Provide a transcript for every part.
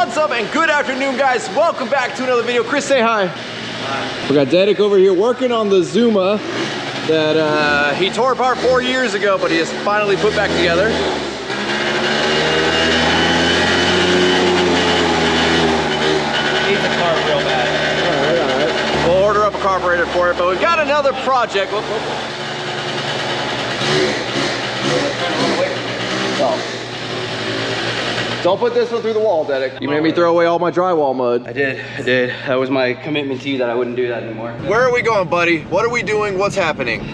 What's up and good afternoon, guys. Welcome back to another video. Chris, say hi. Hi. We got Dedic over here working on the Zuma that he tore apart 4 years ago, but he has finally put back together. Needs a carb real bad. All right. We'll order up a carburetor for it, but we've got another project. Oh. Don't put this one through the wall, Dedic. You made me throw away all my drywall mud. I did. That was my commitment to you that I wouldn't do that anymore. Where are we going, buddy? What are we doing? What's happening?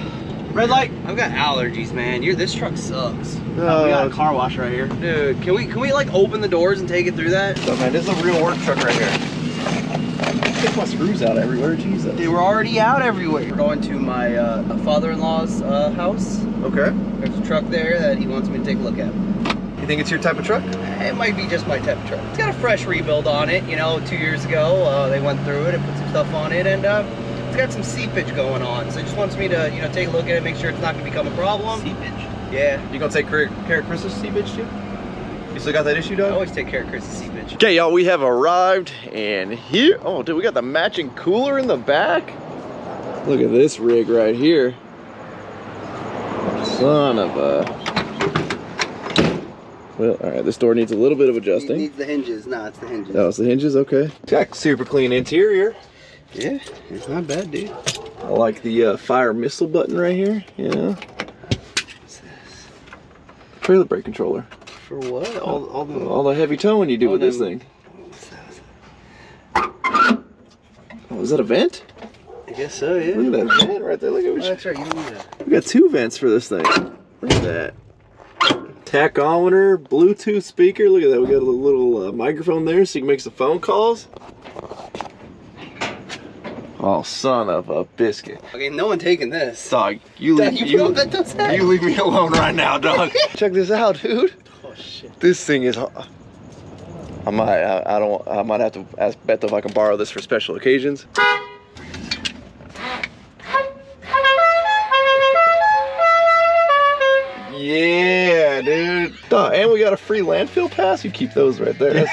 Red light. I've got allergies, man. This truck sucks. We got a car wash right here. Dude, can we like open the doors and take it through that? So, man, this is a real work truck right here. Get my screws out everywhere, Jesus. They were already out everywhere. We're going to my father-in-law's house. Okay. There's a truck there that he wants me to take a look at. You think it's your type of truck? It might be just my type of truck. It's got a fresh rebuild on it. You know, 2 years ago, they went through it and put some stuff on it, and it's got some seepage going on. So it just wants me to, you know, take a look at it, make sure it's not going to become a problem. Seepage? Yeah. You gonna take care of Chris's seepage too? You still got that issue, dog? I always take care of Chris's seepage. Okay, y'all, we have arrived, and here, oh, dude, we got the matching cooler in the back. Look at this rig right here. Son of a... Well, all right, this door needs a little bit of adjusting. It needs the hinges. No, it's the hinges. Oh, it's the hinges? Okay. It's got super clean interior. Yeah, it's not bad, dude. I like the fire missile button right here, you know. What's this? Trailer brake controller. For what? All the heavy towing you do with this thing. What's that? Oh, is that a vent? I guess so, yeah. Look at that vent right there. Look at that's right, you don't need that. We got 2 vents for this thing. Look at that. Tachometer, Bluetooth speaker. Look at that. We got a little microphone there so you can make some phone calls. Oh, son of a biscuit. Okay, no one taking this. Dog, you leave me alone right now, dog. Check this out, dude. Oh shit. This thing is... I might have to ask Beto if I can borrow this for special occasions. Yeah, dude. Duh, and we got a free landfill pass. You keep those right there.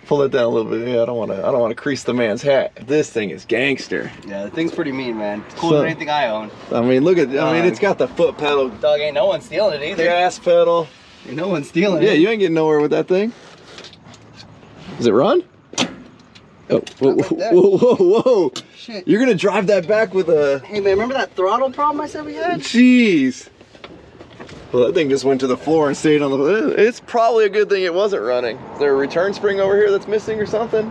Pull that down a little bit. Yeah, I don't want to crease the man's hat. This thing is gangster. Yeah, the thing's pretty mean, man. It's cooler than anything I own. I mean, look at. I mean, it's got the foot pedal. Dog, ain't no one stealing it either. Gas pedal. Ain't no one stealing it. Yeah, you ain't getting nowhere with that thing. Does it run? Oh, whoa. Shit. You're gonna drive that back with a... Hey man, remember that throttle problem I said we had? Jeez. Well, that thing just went to the floor and stayed on the... It's probably a good thing it wasn't running. Is there a return spring over here that's missing or something?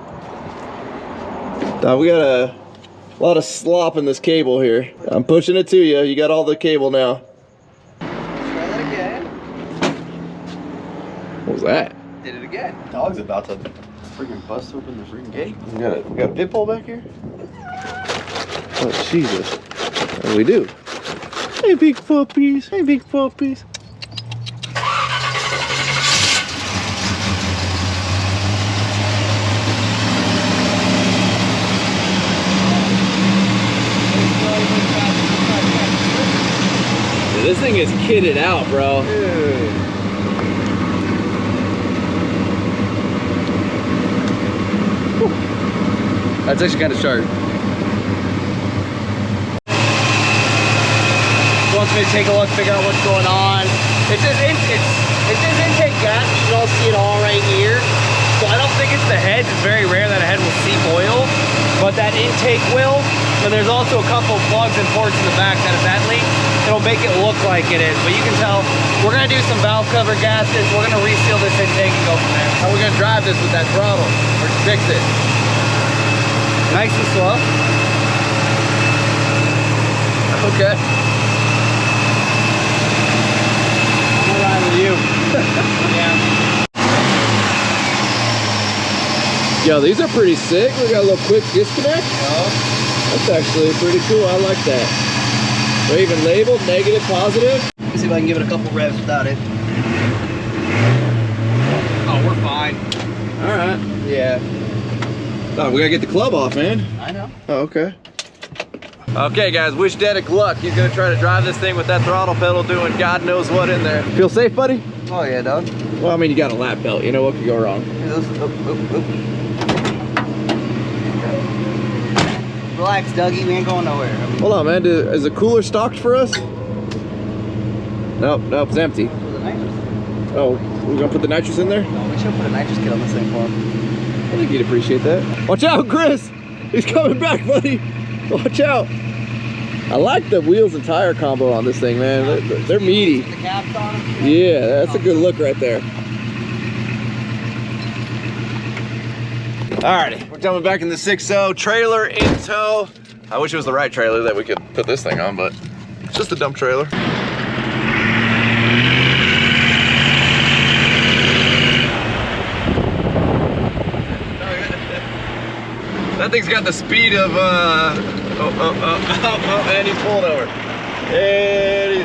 We got a lot of slop in this cable here. I'm pushing it to you. You got all the cable now. Try that again. What was that? Did it again. Dog's about to freaking bust open the freaking gate. We got a pit bull back here? Oh, Jesus. What do we do? Hey, big puppies. Hey, big puppies. This thing is kitted out, bro. Dude. That's actually kind of sharp. Wants me to take a look, figure out what's going on. It says intake gas. You should all see it all right here. So I don't think it's the heads. It's very rare that a head will seep oil, but that intake will. And there's also a couple plugs and ports in the back that if that leaks, it'll make it look like it is. But you can tell we're gonna do some valve cover gaskets. We're gonna reseal this intake and go from there. How are we gonna drive this with that throttle or fix it? Nice and slow. Okay. I'm gonna ride with you. Yeah. Yo, these are pretty sick. We got a little quick disconnect. Oh. That's actually pretty cool. I like that. They're even labeled negative, positive. Let me see if I can give it a couple revs without it. Oh, we're fine. All right. Yeah. Oh, we gotta get the club off, man. I know. Oh, okay. Okay, guys, wish Dedic luck. He's gonna try to drive this thing with that throttle pedal doing God knows what in there. Feel safe, buddy? Oh yeah, dog. Well, I mean, you got a lap belt. You know what could go wrong? Relax, Dougie. We ain't going nowhere. Hold on, man. Is the cooler stocked for us? Nope, nope, it's empty. Oh, we're gonna put the nitrous in there? No, we should put a nitrous kit on this thing for him. I think he'd appreciate that. Watch out, Chris! He's coming back, buddy. Watch out. I like the wheels and tire combo on this thing, man. They're meaty. The caps on them. Yeah, that's a good look right there. Alrighty, we're coming back in the 6.0, trailer in tow. I wish it was the right trailer that we could put this thing on, but it's just a dump trailer. That thing's got the speed of, and he's pulled over. And he,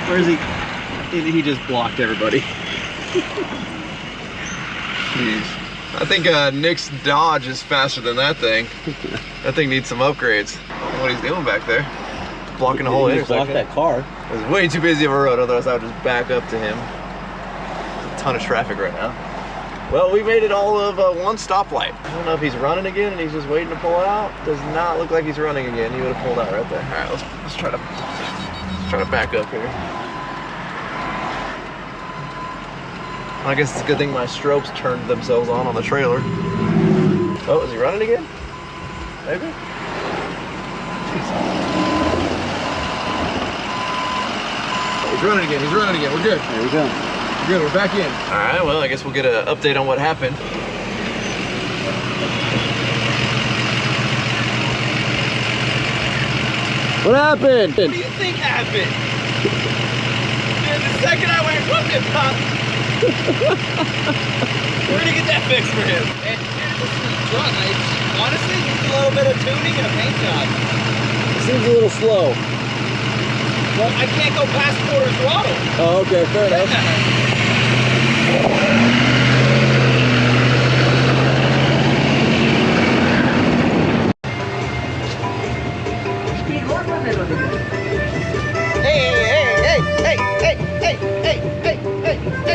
Where is he? He just blocked everybody. Jeez. I think Nick's Dodge is faster than that thing. That thing needs some upgrades. I don't know what he's doing back there. Blocking the whole intersection. Blocked that car. It was way too busy of a road, otherwise I would just back up to him. There's a ton of traffic right now. Well, we made it all of one stoplight. I don't know if he's running again and he's just waiting to pull out. Does not look like he's running again. He would have pulled out right there. All right, let's try to back up here. I guess it's a good thing my strobes turned themselves on the trailer. Oh, is he running again? Maybe? Jeez. He's running again, we're good. There we go. We're good, we're back in. All right, well, I guess we'll get an update on what happened. What happened? What do you think happened? Dude, the second I went, whoop, it popped. We're gonna get that fixed for him. And here's the sweet run. Honestly, it's a little bit of tuning and a paint job. Seems a little slow. Well, I can't go past quarter throttle. Oh, okay, fair enough.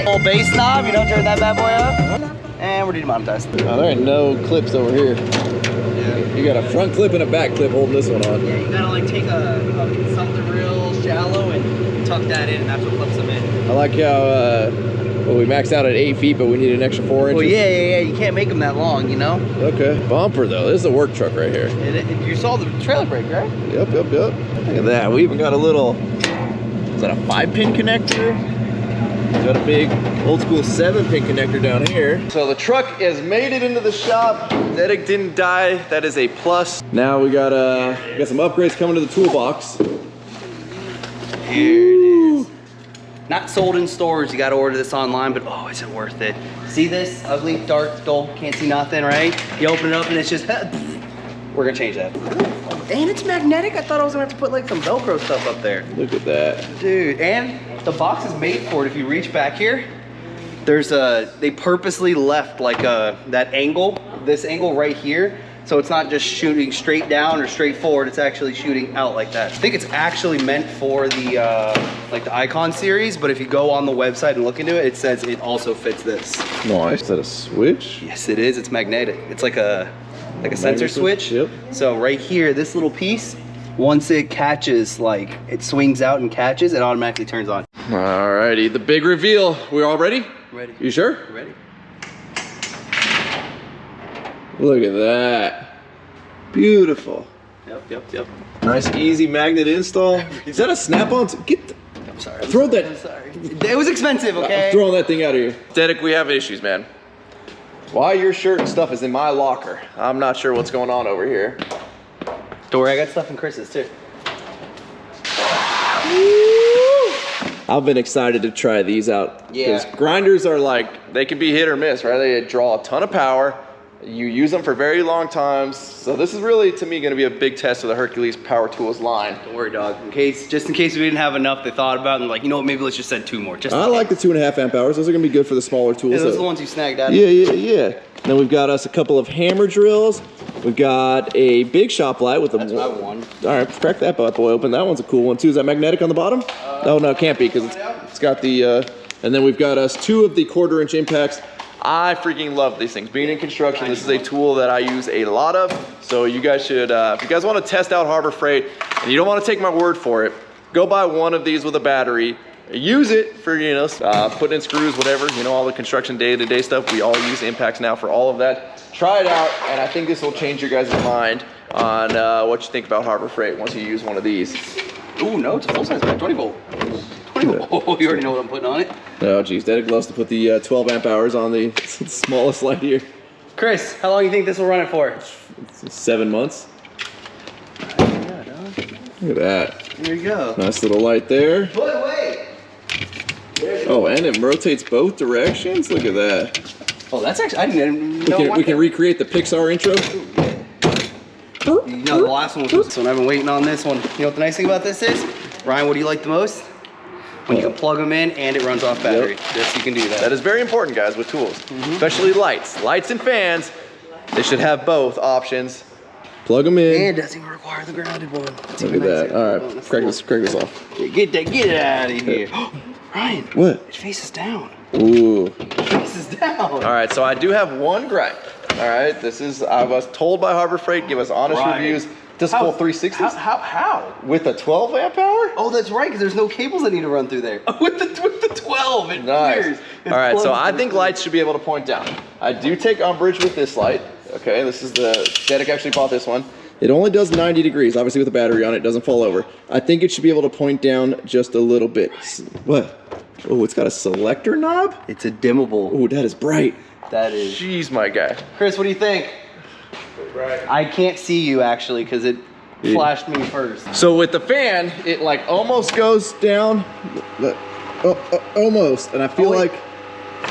Little bass knob, you know, turn that bad boy up. And we're demonetized. Oh, there ain't no clips over here. Yeah. You got a front clip and a back clip holding this one on. Yeah, you gotta like take something real shallow and tuck that in, and that's what clips them in. I like how well, we maxed out at 8 feet, but we need an extra 4 inches. Well, yeah, you can't make them that long, you know? Okay. Bumper though, this is a work truck right here. You saw the trailer brake, right? Yep. Look at that. We even got a little, is that a 5-pin connector? Got a big old school 7-pin connector down here. So the truck has made it into the shop. Dedic didn't die. That is a plus. Now we got some upgrades coming to the toolbox. Here it is. Not sold in stores. You got to order this online, but oh, is it worth it? See this ugly, dark, dull, can't see nothing, right? You open it up and it's just, we're gonna change that. And it's magnetic. I thought I was gonna have to put like some Velcro stuff up there. Look at that. Dude, and the box is made for it. If you reach back here, there's they purposely left like that angle, this angle right here. So it's not just shooting straight down or straight forward, it's actually shooting out like that. I think it's actually meant for the like the Icon series, but if you go on the website and look into it, it says it also fits this. Nice. Is that a switch? Yes, it is. It's magnetic. It's like a sensor switch. Yep. So right here, this little piece, once it catches, like it swings out and catches, it automatically turns on. Alrighty, the big reveal. We all ready? Ready. You sure? Ready. Look at that. Beautiful. Yep. Nice, easy magnet install. Is that a snap-on? I'm sorry. Throw that. I'm sorry. It was expensive, okay? I'm throwing that thing out of here. Dedic, we have issues, man. Why your shirt and stuff is in my locker? I'm not sure what's going on over here. Don't worry, I got stuff in Chris's too. I've been excited to try these out. Yeah. Because grinders are like, they can be hit or miss, right? They draw a ton of power. You use them for very long times. So this is really, to me, gonna be a big test of the Hercules Power Tools line. Don't worry, dog. Just in case we didn't have enough, they thought about it and like, you know what, maybe let's just send 2 more. I like the 2.5 amp hours. Those are gonna be good for the smaller tools. Yeah, those are the ones you snagged out. Yeah. Then we've got us a couple of hammer drills. We've got a big shop light with a. That's what I won. All right, crack that bad boy open. That one's a cool one too. Is that magnetic on the bottom? Oh no, it can't be because it's got the And then we've got us 2 of the 1/4-inch impacts. I freaking love these things. Being in construction, this is a tool that I use a lot of. So you guys should, if you guys want to test out Harbor Freight and you don't want to take my word for it, go buy one of these with a battery. Use it for, you know, putting in screws, whatever, you know, all the construction day-to-day stuff. We all use impacts now for all of that. Try it out, and I think this will change your guys' mind on what you think about Harbor Freight once you use one of these. Ooh, no, it's a full-size battery, 20 volt. 20 volt. Oh, you already know what I'm putting on it. Oh, geez, Dedic loves to put the 12 amp hours on the smallest light here. Chris, how long do you think this will run it for? It's 7 months. Yeah, Look at that. there you go. Nice little light there. Wait. Oh, and it rotates both directions. Look at that. Oh, that's actually, I didn't know. We can recreate the Pixar intro. You know, the last one was this one. I've been waiting on this one. You know what the nice thing about this is? Ryan, what do you like the most? When you can plug them in and it runs off battery. Yep. Yes, you can do that. That is very important, guys, with tools, especially lights. Lights and fans, they should have both options. Plug them in. And doesn't even require the grounded one. That's Look at even that. nicer. All Oh, right, that's crack cool. this off. Get it out of here. Ryan. What? It faces down. Ooh. It faces down. All right, so I do have one gripe. All right, this is, I was told by Harbor Freight, give us honest Right. reviews. Does pull 360s? How? With a 12 amp hour? Oh, that's right, because there's no cables that need to run through there. with the 12, it Nice. clears. It All right, so plugs I in. think lights should be able to point down. I do take umbrage with this light. Okay, this is the, Dedic actually bought this one. It only does 90 degrees, obviously with a battery on it, doesn't fall over. I think it should be able to point down just a little bit. What? Oh, it's got a selector knob? It's a dimmable. Oh, that is bright. That is. Jeez, my guy. Chris, what do you think? Right. I can't see you actually because it flashed me first. So with the fan, it like almost goes down, almost, and I feel wait. like,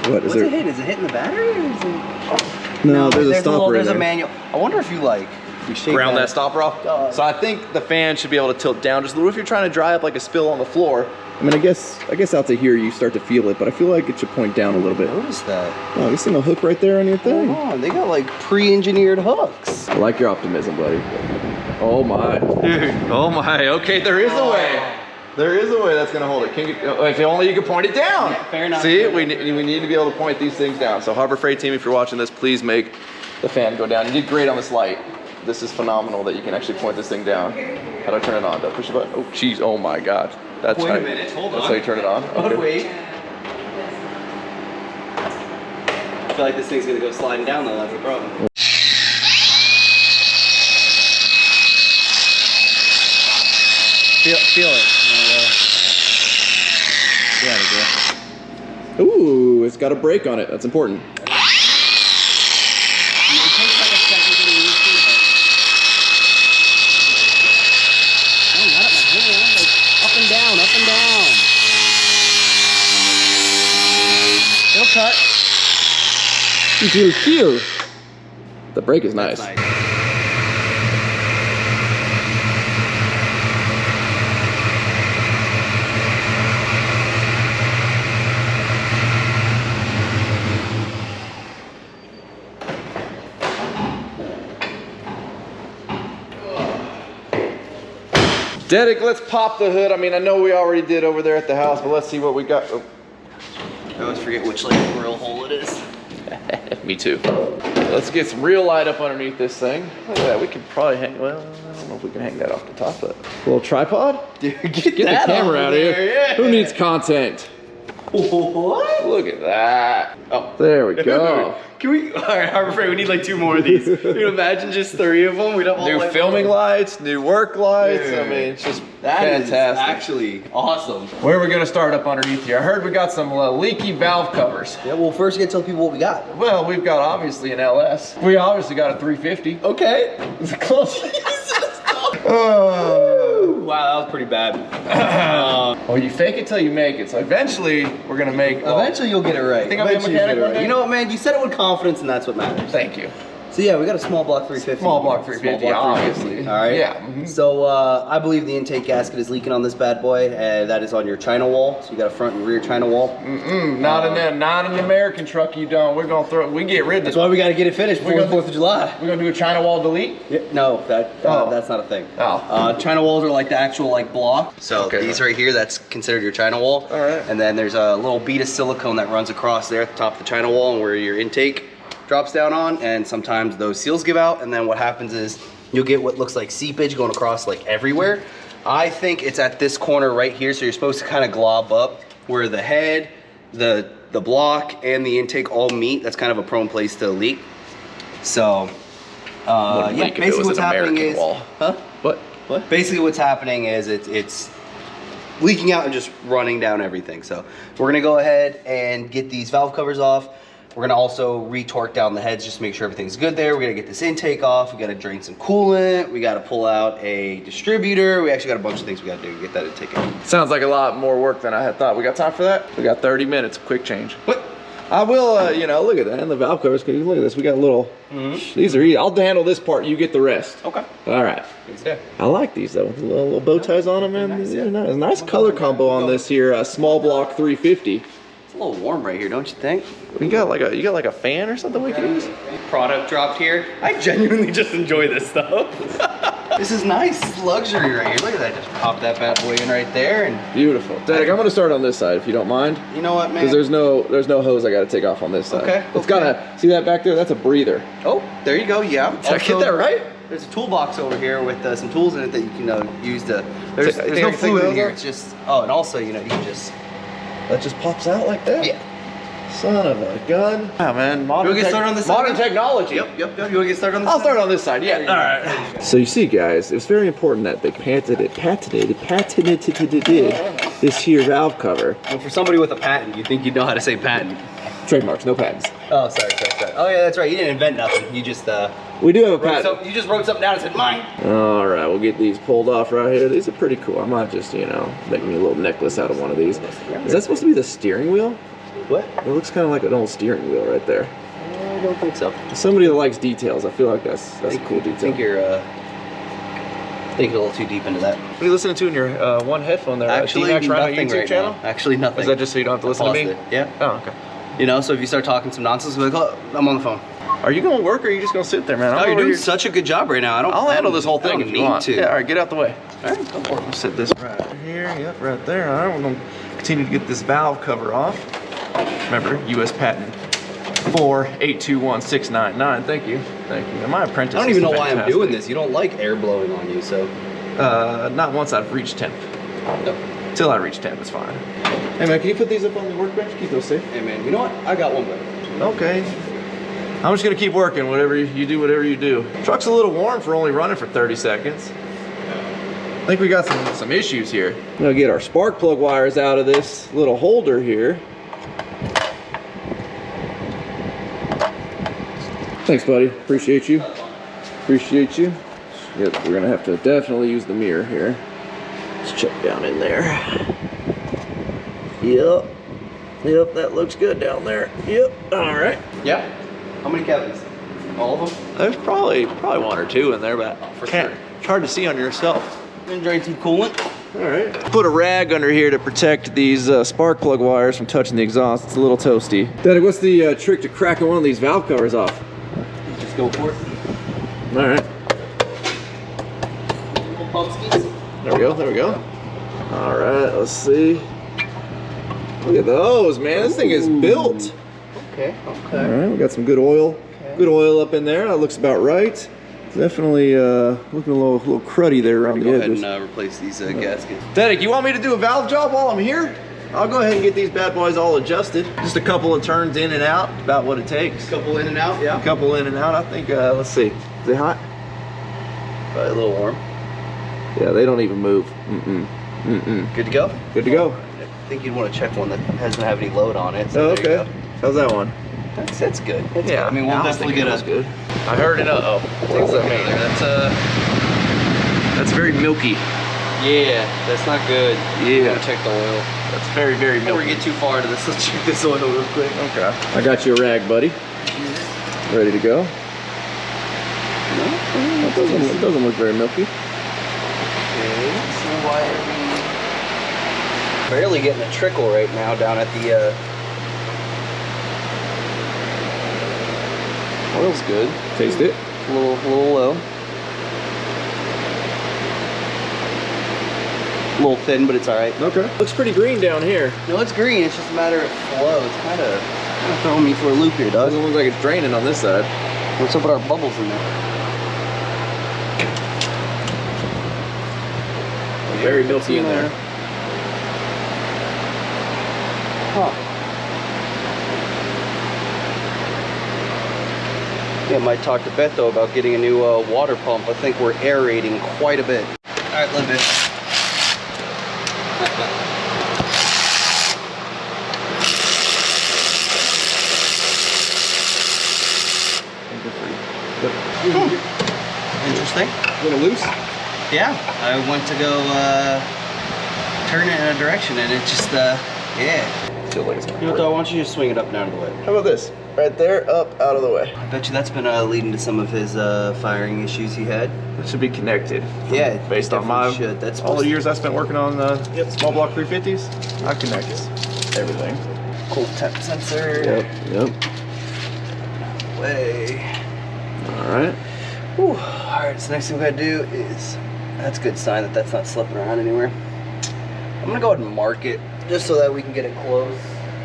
what is What's there? it hitting? Is it hitting the battery or is it? No, there's a stopper in There's there. a manual. I wonder if you like, you shake Ground that stopper off. So I think the fan should be able to tilt down just a little if you're trying to dry up like a spill on the floor. I mean, I guess out to here you start to feel it, but I feel like it should point down a little bit. Notice that. Oh, you seen a hook right there on your thing? Hold on, they got like pre-engineered hooks. I like your optimism, buddy. Oh my. Oh my. Okay, there is a way. There is a way that's gonna hold it. If only you could point it down. Yeah, fair enough. See, we need to be able to point these things down. So Harbor Freight team, if you're watching this, please make the fan go down. You did great on this light. This is phenomenal that you can actually point this thing down. How do I turn it on? Do I push the button? Oh, jeez. Oh my God. That's Wait how, a minute. Hold that's on. how you turn it on. Okay. Wait. I feel like this thing's gonna go sliding down though. That's the problem. Feel it. Yeah, Ooh, it's got a brake on it. That's important. It takes like a second to get used to, but oh, not up my hand, like up and down, up and down. It'll cut. Cute. The brake is nice. That's nice. Dedic, let's pop the hood. I mean, I know we already did over there at the house, but let's see what we got. Oh. I always forget which like real hole it is. Me too. Let's get some real light up underneath this thing. Look at that. We could probably hang, well, I don't know if we can hang that off the top, but a little tripod? Dude, get Get the that camera off out of of here. there, yeah. Who needs content? What? Look at that. Oh, there we go. Can we? All right, Harbor Freight. We need like 2 more of these. Can you imagine just 3 of them? We'd have all New like filming lights, new work lights. I mean, it's just fantastic. That is actually awesome. Where are we gonna start up underneath here? I heard we got some leaky valve covers. Yeah, well, first you gotta tell people what we got. Well, we've got obviously an LS. We obviously got a 350. Okay. It's close. Wow, that was pretty bad. Well, you fake it till you make it. So eventually, we're gonna make. Eventually, you'll get it right. Think I'll be a Eventually you'll mechanic get it one day? You know what, man? You said it with confidence, and that's what matters. Thank you. So yeah, we got a small block 350. Small block 350, obviously. All right. Yeah. Mm-hmm. So I believe the intake gasket is leaking on this bad boy, and that is on your China wall. So you got a front and rear China wall. Not in the American truck. You don't. We're gonna throw. We get rid of it. That's why we got to get it finished before the 4th of July. We're gonna do a China wall delete. Yeah, no, that's not a thing. Oh. China walls are like the actual like block. So Okay. these right here, that's considered your China wall. All right. And then there's a little bead of silicone that runs across there at the top of the China wall, and where your intake drops down on, and sometimes those seals give out, and then what happens is you'll get what looks like seepage going across like everywhere. I think it's at this corner right here, so you're supposed to kind of glob up where the head, the block, and the intake all meet. That's kind of a prone place to leak. So yeah, basically what's happening is what? Basically what's happening is it's leaking out and just running down everything. So we're gonna go ahead and get these valve covers off. We're gonna also re-torque down the heads just to make sure everything's good there. We gotta get this intake off. We gotta drain some coolant. We gotta pull out a distributor. We actually got a bunch of things we gotta do to get that intake out. Sounds like a lot more work than I had thought. We got time for that? We got 30 minutes of quick change. What? I will, you know, look at that. And the valve covers, look at this. We got a little, these are easy. I'll handle this part. You get the rest. Okay. All right. I like these though. Little bow ties on them, man. Nice, yeah. Nice color combo on this here. Small block 350. A little warm right here, don't you think? You got like a fan or something we can use? Product dropped here. I genuinely just enjoy this stuff. This is nice. This is luxury right here. Look at that. Just pop that bad boy in right there, and beautiful. Derek, I'm gonna start on this side if you don't mind. You know what, man? Because there's no hose I gotta take off on this side. Okay. It's gotta see that back there. That's a breather. Oh, there you go. Yeah. Did I get that right? There's a toolbox over here with some tools in it that you can use to. There's no fluid fluid in in here. there? It's just. Oh, and also, you know, you can just. That just pops out like that? Yeah. Son of a gun. Yeah, man. Modern, you want to get started on this side? Modern technology. Yep. You want to get started on this I'll side? start on this side, yeah. All right. So you see, guys, it's very important that they patented this here valve cover. Well, for somebody with a patent, you think you'd know how to say patent. Trademarks, no patents. Oh, sorry. Oh, yeah, that's right. You didn't invent nothing. You just, we do have a patent. you just wrote something down and said, mine. All right, we'll get these pulled off right here. These are pretty cool. I might just, you know, make me a little necklace out of one of these. Is that supposed to be the steering wheel? What? It looks kind of like an old steering wheel right there. I don't think so. Somebody that likes details, I feel like that's a cool detail. I think you're thinking a little too deep into that. What are you listening to in your one headphone there? Actually, Dmaxryno nothing YouTube right channel? now. Actually, nothing. Is that just so you don't have to listen to me? It. Yeah. Oh, okay. You know, so if you start talking some nonsense, we're like, oh, I'm on the phone. Are you going to work or are you just going to sit there, man? No, you're doing such a good job right now. I'll handle this whole thing if you want. to. Yeah, all right, get out the way. All right, go for it. I'll sit this right here. Yep, right there. All right, we're going to continue to get this valve cover off. Remember, U.S. patent 4821699. Thank you. Thank you. And my apprentice. I don't even know why I'm doing this. You don't like air blowing on you, so. Not once I've reached temp. No. Till I reach temp, it's fine. Hey man, can you put these up on the workbench? Keep those safe. Hey man, you know what? I got one better. Okay. I'm just gonna keep working. Whatever you do. Truck's a little warm for only running for 30 seconds. I think we got some issues here. I'm gonna get our spark plug wires out of this little holder here. Thanks, buddy. Appreciate you. Appreciate you. Yep, we're gonna have to definitely use the mirror here. Let's check down in there. Yep, that looks good down there. Yep, all right. Yeah. How many cavities? All of them? There's probably one or two in there, but for sure. It's hard to see on yourself. And drain some coolant. All right. Put a rag under here to protect these spark plug wires from touching the exhaust. It's a little toasty. Daddy, what's the trick to cracking one of these valve covers off? Just go for it. All right. Little bumpskis. There we go. All right, let's see. Look at those, man. This thing is built. Okay. All right, we got some good oil. Okay. Good oil up in there. That looks about right. Definitely looking a little cruddy there around the edges. Go ahead and replace these gaskets. Derek, you want me to do a valve job while I'm here? I'll go ahead and get these bad boys all adjusted. Just a couple of turns in and out, about what it takes. A couple in and out, yeah. A couple in and out. I think, let's see. Is it hot? Probably a little warm. Yeah, they don't even move. Good to go? Good to go. I think you'd want to check one that doesn't have any load on it. So okay. How's that one? That's good. That's yeah. Good. I mean, we'll definitely get a. Good. I heard it. Uh-oh. What's that mean? That's very milky. Yeah, that's not good. Yeah. Gotta check the oil. That's very, very milky. Before we get too far into this, let's check this oil real quick. Okay. I got you a rag, buddy. Ready to go. It doesn't look very milky. Okay, so why are we barely getting a trickle right now down at the oil's good. Taste it. A little low. A little thin, but it's all right. Okay. Looks pretty green down here. No, it's green. It's just a matter of flow. It's kind of throwing me for a loop here, Doug. Doesn't look like it's draining on this side. What's up with our bubbles in there? Very milky in there. Huh. Yeah, might talk to Beto about getting a new water pump. I think we're aerating quite a bit. All right, little bit. Interesting. Little loose? Yeah, I went to go turn it in a direction and it just, yeah. Feel like it's You know what though, why don't you just swing it up and out of the way? How about this? Right there, up, out of the way. I bet you that's been leading to some of his firing issues he had. It should be connected. Yeah, Based on my should. That's all the years I spent working on small block 350s, I connect everything. cool temp sensor. Yep. Way. All right. Whew. All right, so next thing we gotta do is, that's a good sign that that's not slipping around anywhere. I'm gonna go ahead and mark it, just so that we can get it close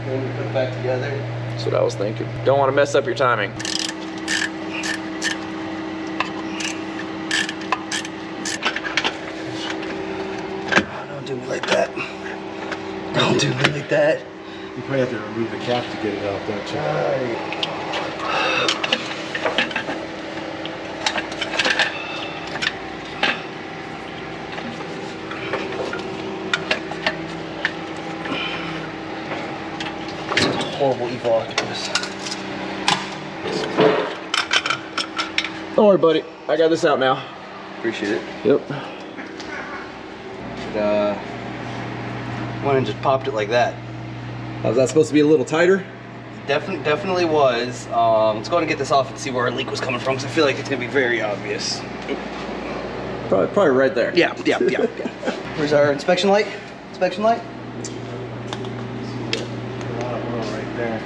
when we put it back together. That's what I was thinking. Don't want to mess up your timing. Don't do me like that. Don't do me like that. You probably have to remove the cap to get it out, don't you? Horrible evil octopus. Don't worry, buddy. I got this out now. Appreciate it. Yep. Went and just popped it like that. Was that supposed to be a little tighter? Definitely was. Let's go ahead and get this off and see where our leak was coming from, because I feel like it's gonna be very obvious. Probably right there. Yeah. Where's our inspection light? Inspection light? Right there.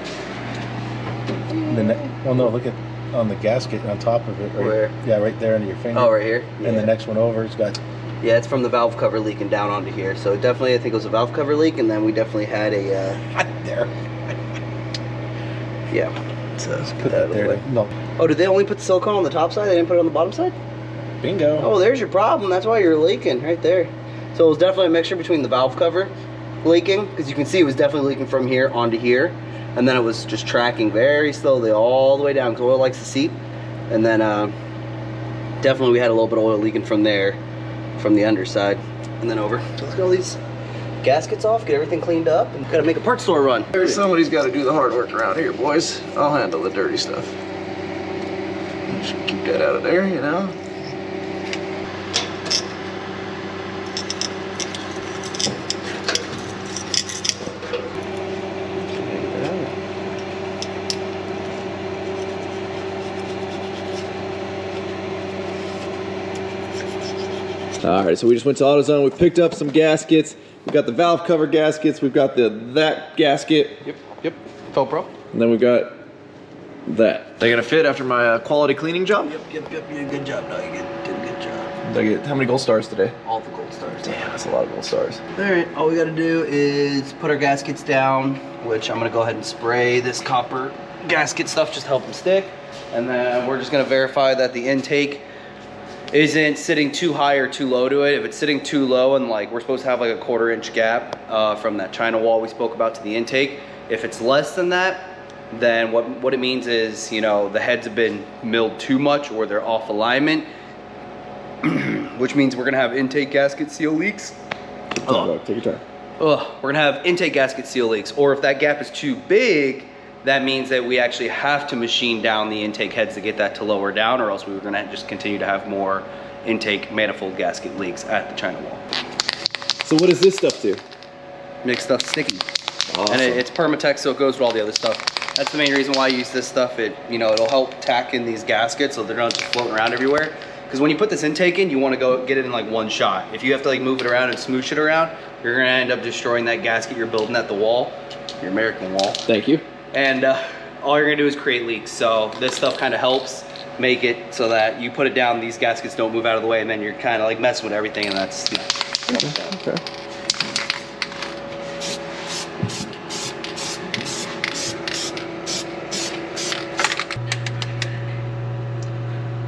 Well, no, look at on the gasket on top of it. Right, Where? Yeah, right there under your finger. Oh, right here? And the next one over, it's got. Yeah, it's from the valve cover leaking down onto here. So definitely, I think it was a valve cover leak, and then we definitely had a. There. Yeah. So let's Put that there. No. Oh, did they only put the silicone on the top side? They didn't put it on the bottom side? Bingo. Oh, there's your problem. That's why you're leaking right there. So it was definitely a mixture between the valve cover leaking, because you can see it was definitely leaking from here onto here, and then it was just tracking very slowly all the way down, because oil likes to seep. And then definitely we had a little bit of oil leaking from there, from the underside, and then over. So let's get all these gaskets off, get everything cleaned up, and gotta make a parts store run. Somebody's got to do the hard work around here, boys. I'll handle the dirty stuff. Just keep that out of there, you know. All right, so we just went to AutoZone. We picked up some gaskets. We got the valve cover gaskets. We've got that gasket. Yep. Felt bro. And then we got that. They gonna fit after my quality cleaning job? Yep. You did a good job, dog. You did a good job. Did I get how many gold stars today? All the gold stars. Damn, that's a lot of gold stars. All right, all we gotta do is put our gaskets down, which I'm gonna go ahead and spray this copper gasket stuff just to help them stick. And then we're just gonna verify that the intake isn't sitting too high or too low to it. If it's sitting too low, and like we're supposed to have like a 1/4 inch gap from that China wall we spoke about to the intake. If it's less than that, then what it means is, you know, the heads have been milled too much or they're off alignment, which means we're gonna have intake gasket seal leaks. Take your time. We're gonna have intake gasket seal leaks, or if that gap is too big, that means that we actually have to machine down the intake heads to get that to lower down, or else we were gonna just continue to have more intake manifold gasket leaks at the China wall. So what does this stuff do? Makes stuff sticky. Awesome. And it's Permatex, so it goes with all the other stuff. That's the main reason why I use this stuff. It'll help tack in these gaskets so they're not just floating around everywhere. Because when you put this intake in, you want to go get it in like one shot. If you have to like move it around and smoosh it around, you're gonna end up destroying that gasket you're building at the wall, your American wall. Thank you. And all you're gonna do is create leaks. So this stuff kind of helps make it so that you put it down, these gaskets don't move out of the way, and then you're kind of like messing with everything, and that's Okay.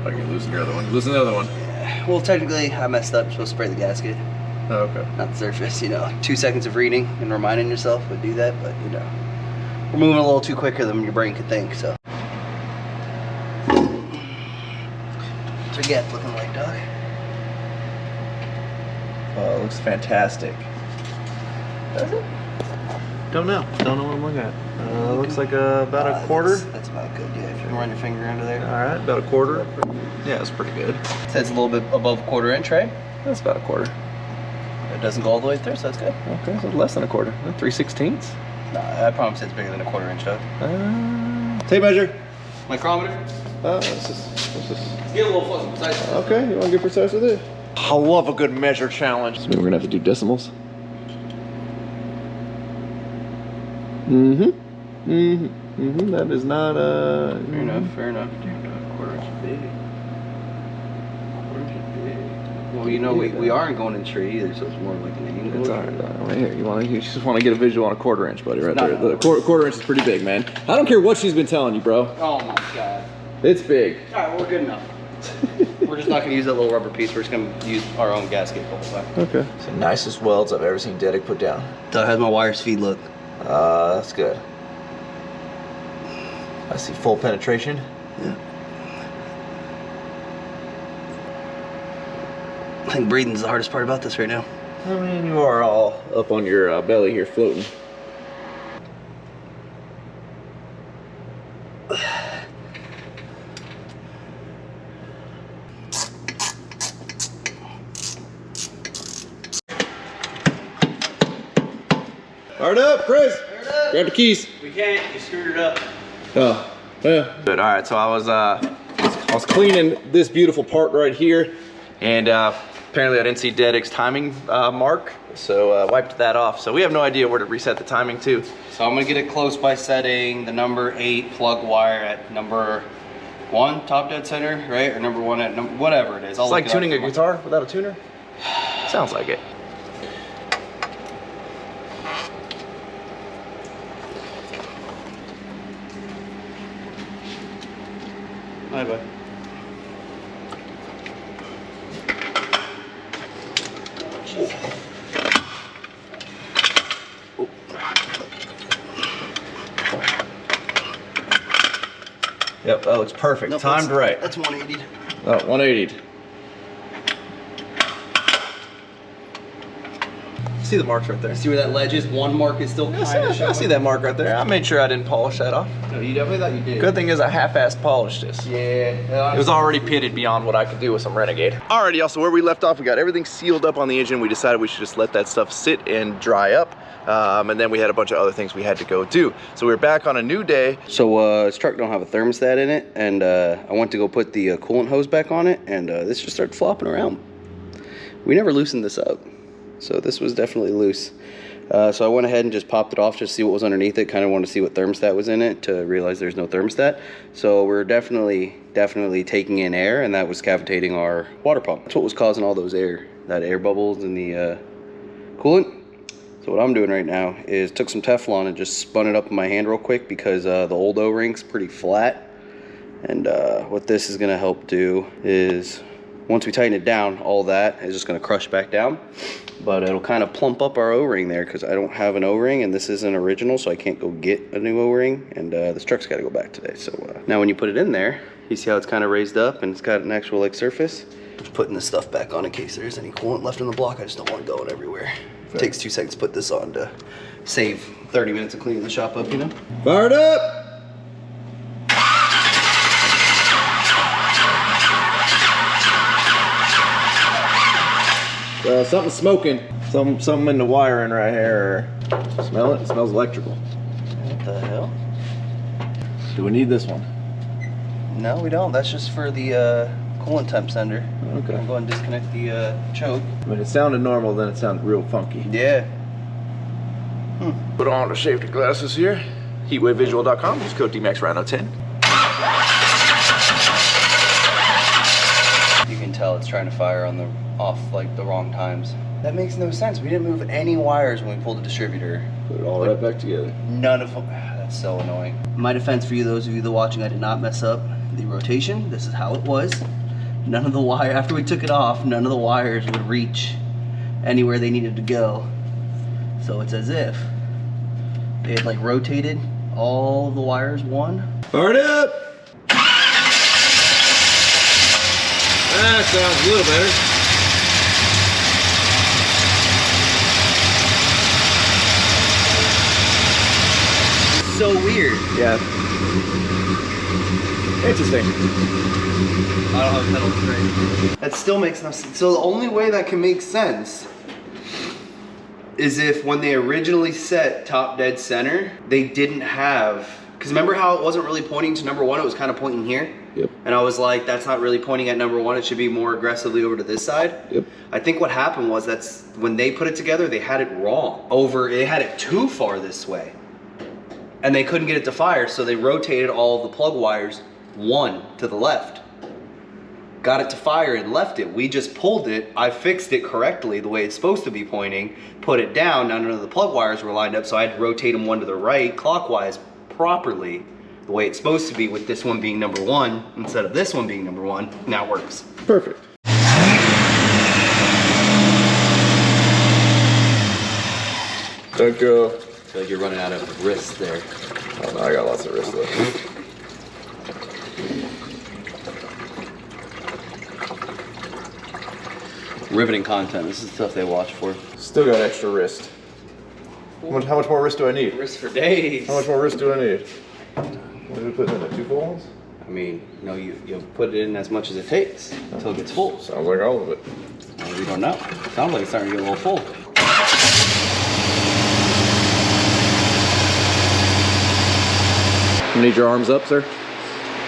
Oh, you're losing your other one. Losing the other one. Well, technically, I messed up. You're supposed to spray the gasket, Oh, okay. not the surface. 2 seconds of reading and reminding yourself would do that, but we're moving a little too quicker than your brain could think. So, what's our gap looking like, dog? Oh, it looks fantastic. Does it? Don't know what I'm looking at. Looks like about a quarter. That's about good. Yeah, if you can run your finger under there. All right, about a quarter. Yeah, it's pretty good. It says a little bit above quarter inch, right? That's about a quarter. It doesn't go all the way through, so that's good. Okay, so less than a quarter. 3/16. Nah, I promise it's bigger than a quarter inch, Doug. Tape measure. Micrometer. Let's just. Get a little fuzzy precise. Okay, you want to get precise with it? I love a good measure challenge. So we're gonna have to do decimals. That is not Fair enough. Quarter inch big. Quarter inch big. Well, we aren't going in straight either, so it's more like an angle. It's alright. Right here. You just want to get a visual on a quarter inch, buddy, right No, there. no. The quarter inch is pretty big, man. I don't care what she's been telling you, bro. Oh my god. It's big. Alright, well, we're good enough. We're just not going to use that little rubber piece. We're just going to use our own gasket the whole time. Okay. It's the nicest welds I've ever seen Dedic put down. Doug, how's my wire speed look? That's good. I see full penetration. Yeah. I think breathing's the hardest part about this right now. I mean, you are all up on your belly here floating. Hard up, Chris. Grab the keys. We can't. You screwed it up. Oh, yeah. Good. All right. So I was cleaning this beautiful part right here, and apparently I didn't see Dedic's timing mark, so wiped that off. So we have no idea where to reset the timing to. So I'm gonna get it close by setting the number 8 plug wire at number 1 top dead center, right? Or number 1 at whatever it is. It's like tuning a guitar without a tuner. Sounds like it. Bye bye. Yep, that looks perfect. Nope, Timed right. That's 180. Oh, 180. See the marks right there. See where that ledge is? One mark is still kind of I showing. see that mark right there. I made sure I didn't polish that off. No, you definitely thought you did. Good thing is I half-assed polished this. Yeah. It was already pitted beyond what I could do with some Renegade. Alrighty, y'all, so where we left off, we got everything sealed up on the engine. We decided we should just let that stuff sit and dry up. And then we had a bunch of other things we had to go do. So we're back on a new day. So this truck don't have a thermostat in it, and I went to go put the coolant hose back on it, and this just started flopping around. We never loosened this up, so this was definitely loose. So I went ahead and just popped it off just to see what was underneath it. Kind of wanted to see what thermostat was in it to realize there's no thermostat. So we're definitely taking in air, and that was cavitating our water pump. That's what was causing all those air bubbles in the coolant. So what I'm doing right now is took some Teflon and just spun it up in my hand real quick because the old O-ring's pretty flat. And what this is gonna help do is once we tighten it down, all that is just gonna crush back down. But it'll kind of plump up our O-ring there because I don't have an O-ring and this isn't original, so I can't go get a new O-ring. And this truck's gotta go back today. So now when you put it in there, you see how it's kind of raised up and it's got an actual like surface. Just putting this stuff back on in case there's any coolant left in the block. I just don't want it going everywhere. It takes 2 seconds to put this on to save 30 minutes of cleaning the shop up, you know? Fired up! Something's smoking. Something in the wiring right here. Smell it? It smells electrical. What the hell? Do we need this one? No, we don't. That's just for the coolant temp sender. Okay. I'll go and disconnect the choke. When it sounded normal, then it sounded real funky. Yeah. Put on the safety glasses here. Heatwavevisual.com. Use code Dmaxryno10. You can tell it's trying to fire on the off like the wrong times. That makes no sense. We didn't move any wires when we pulled the distributor. Put it all right back together. None of them. That's so annoying. My defense for you, those of you that are watching, I did not mess up the rotation. This is how it was. None of the wire, after we took it off, none of the wires would reach anywhere they needed to go. So it's as if they had like rotated all of the wires one. Fire it up! That sounds a little better. So weird. Yeah. Interesting. I don't have pedal straight. That still makes no sense. So the only way that can make sense is if when they originally set top dead center, they didn't have, because remember how it wasn't really pointing to number one, it was kind of pointing here? Yep. And I was like, that's not really pointing at number one, it should be more aggressively over to this side. Yep. I think what happened was that's when they put it together, they had it wrong. They had it too far this way. And they couldn't get it to fire, so they rotated all of the plug wires one to the left. Got it to fire and left it. We just pulled it. I fixed it correctly the way it's supposed to be pointing, put it down. Now none of the plug wires were lined up, so I had to rotate them one to the right clockwise properly the way it's supposed to be, with this one being number one instead of this one being number one. Now it works. Perfect. Don't go. I feel like you're running out of wrist there. Oh, no, I got lots of wrist left. Riveting content. This is stuff they watch for. Still got extra wrist. How much more wrist do I need? Wrist for days. How much more wrist do I need? What did we put in it? 2 full ones? I mean, you know, you put it in as much as it takes until it gets full. Sounds like all of it. We don't know. Sounds like it's starting to get a little full. You need your arms up, sir?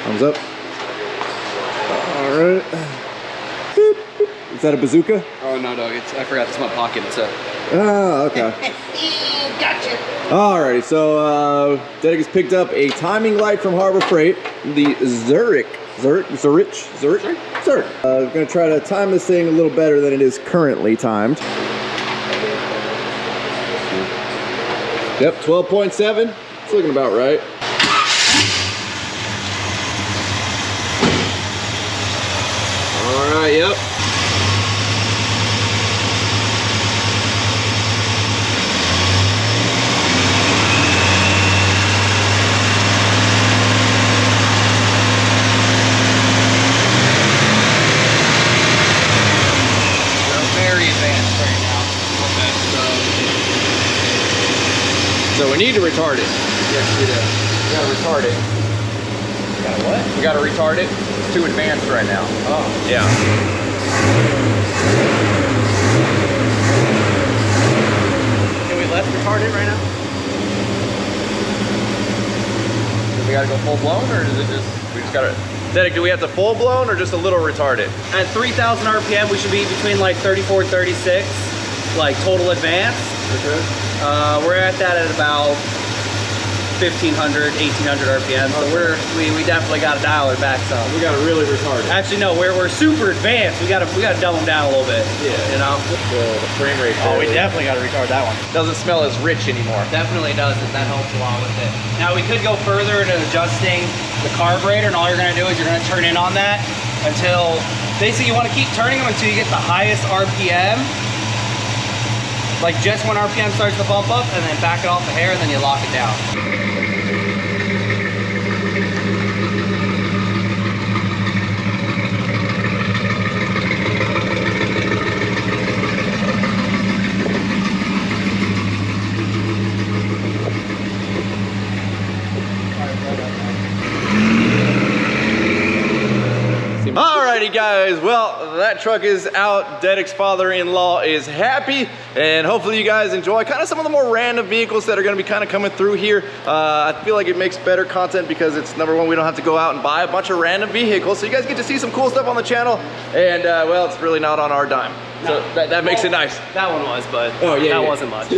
Arms up. All right. Boop, boop. Is that a bazooka? Oh no, dog! I forgot this in my pocket. It's a. Ah, okay. Gotcha. Alrighty, so Dedek has picked up a timing light from Harbor Freight, the Zurich. Gonna try to time this thing a little better than it is currently timed. Yep, 12.7. It's looking about right. Alright, yep. So we need to retard it. Yes, we do. We gotta retard it. You got a what? We gotta retard it. It's too advanced right now. Oh. Yeah. Can we less retard it right now? Do we gotta go full blown, or is it just, we just gotta, Dedek, do we have to full blown or just a little retard it? At 3,000 RPM, we should be between like 34 and 36, like total advance. Okay. We're at that at about 1,500, 1,800 RPM. So we definitely got to dial it back some. We gotta really retard it. Actually, no, we're super advanced. We gotta dumb them down a little bit. Yeah. You know. The frame rate. Oh, we definitely got to retard that one. Doesn't smell as rich anymore. Definitely doesn't. That helps a lot with it. Now we could go further into adjusting the carburetor, and all you're gonna do is you're gonna turn in on that until, basically you wanna keep turning them until you get the highest RPM. Like just when RPM starts to bump up, and then back it off a hair, and then you lock it down. Alrighty guys, well, that truck is out. Dedek's father-in-law is happy, and hopefully you guys enjoy kind of some of the more random vehicles that are gonna be kind of coming through here. I feel like it makes better content because it's, number one, we don't have to go out and buy a bunch of random vehicles, so you guys get to see some cool stuff on the channel, and well, it's really not on our dime. So that makes it nice. That one was, but that wasn't much.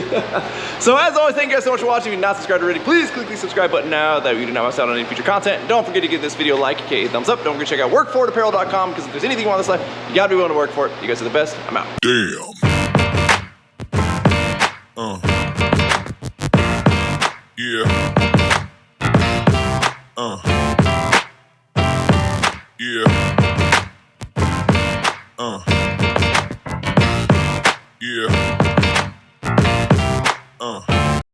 So as always, thank you guys so much for watching. If you're not subscribed already, please click the subscribe button now that you do not miss out on any future content. Don't forget to give this video a like, aka thumbs up. Don't forget to check out workforapparel.com because if there's anything you want in this life, you gotta be willing to work for it. You guys are the best. I'm out. Damn.